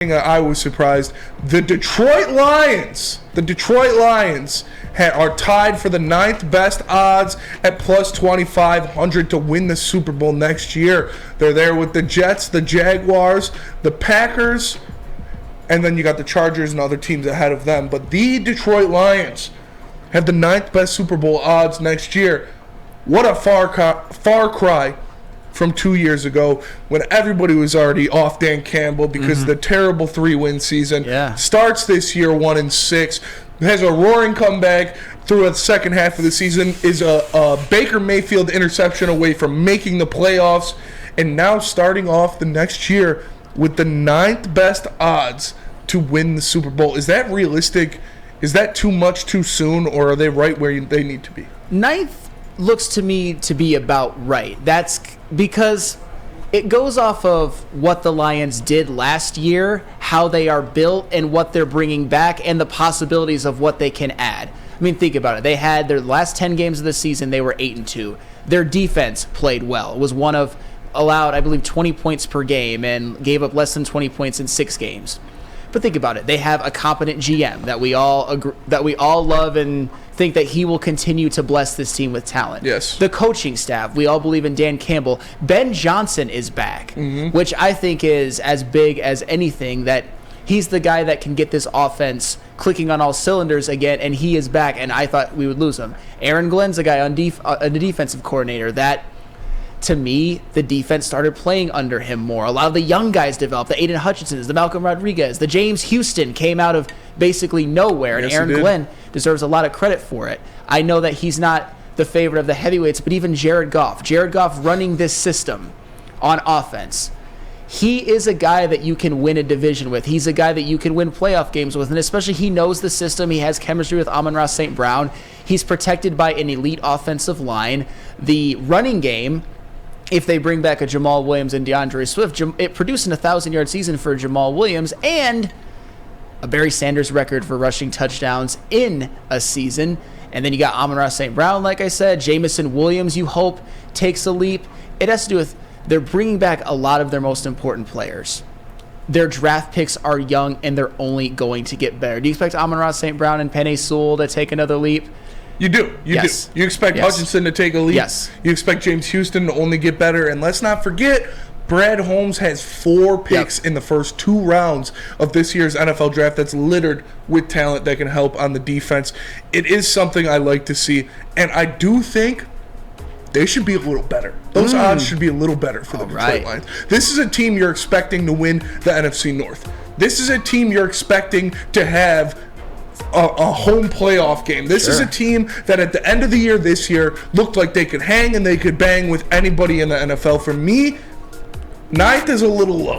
I was surprised. The Detroit Lions are tied for the 9th best odds at plus 2,500 to win the Super Bowl next year. They're there with the Jets, the Jaguars, the Packers, and then you got the Chargers and other teams ahead of them. But the Detroit Lions have the 9th best Super Bowl odds next year. What a far cry from 2 years ago when everybody was already off Dan Campbell because the terrible 3-win season starts this year 1-6, has a roaring comeback through the second half of the season, is a Baker Mayfield interception away from making the playoffs, and now starting off the next year with the 9th best odds to win the Super Bowl. Is that realistic? Is that too much too soon, or are they right where they need to be? 9th looks to me to be about right. That's because it goes off of what the Lions did last year, how they are built, and what they're bringing back, and the possibilities of what they can add. I mean, think about it. They had their last 10 games of the season, they were 8-2. Their defense played well. It was one of allowed, I believe, 20 points per game and gave up less than 20 points in 6 games. But think about it. They have a competent GM that we all love and think that he will continue to bless this team with talent. Yes. The coaching staff, we all believe in Dan Campbell. Ben Johnson is back, which I think is as big as anything, that he's the guy that can get this offense clicking on all cylinders again, and he is back, and I thought we would lose him. Aaron Glenn's a guy on the defensive coordinator that, to me, the defense started playing under him more. A lot of the young guys developed. The Aiden Hutchinsons, the Malcolm Rodriguez, the James Houston came out of basically nowhere, and Aaron Glenn deserves a lot of credit for it. I know that he's not the favorite of the heavyweights, but even Jared Goff running this system on offense, he is a guy that you can win a division with. He's a guy that you can win playoff games with, and especially he knows the system. He has chemistry with Amon-Ra St. Brown. He's protected by an elite offensive line. The running game, if they bring back a Jamal Williams and DeAndre Swift, it produced an 1,000-yard season for Jamal Williams and a Barry Sanders record for rushing touchdowns in a season. And then you got Amon-Ra St. Brown, like I said. Jamison Williams, you hope, takes a leap. It has to do with they're bringing back a lot of their most important players. Their draft picks are young, and they're only going to get better. Do you expect Amon-Ra St. Brown and Penei Sewell to take another leap? You do. You expect Hutchinson to take a leap. Yes. You expect James Houston to only get better. And let's not forget, Brad Holmes has 4 picks in the first 2 rounds of this year's NFL draft that's littered with talent that can help on the defense. It is something I like to see. And I do think they should be a little better. Those odds should be a little better for the Detroit Lions. This is a team you're expecting to win the NFC North. This is a team you're expecting to have a home playoff game. This is a team that at the end of the year this year looked like they could hang and they could bang with anybody in the NFL. For me, 9th is a little low.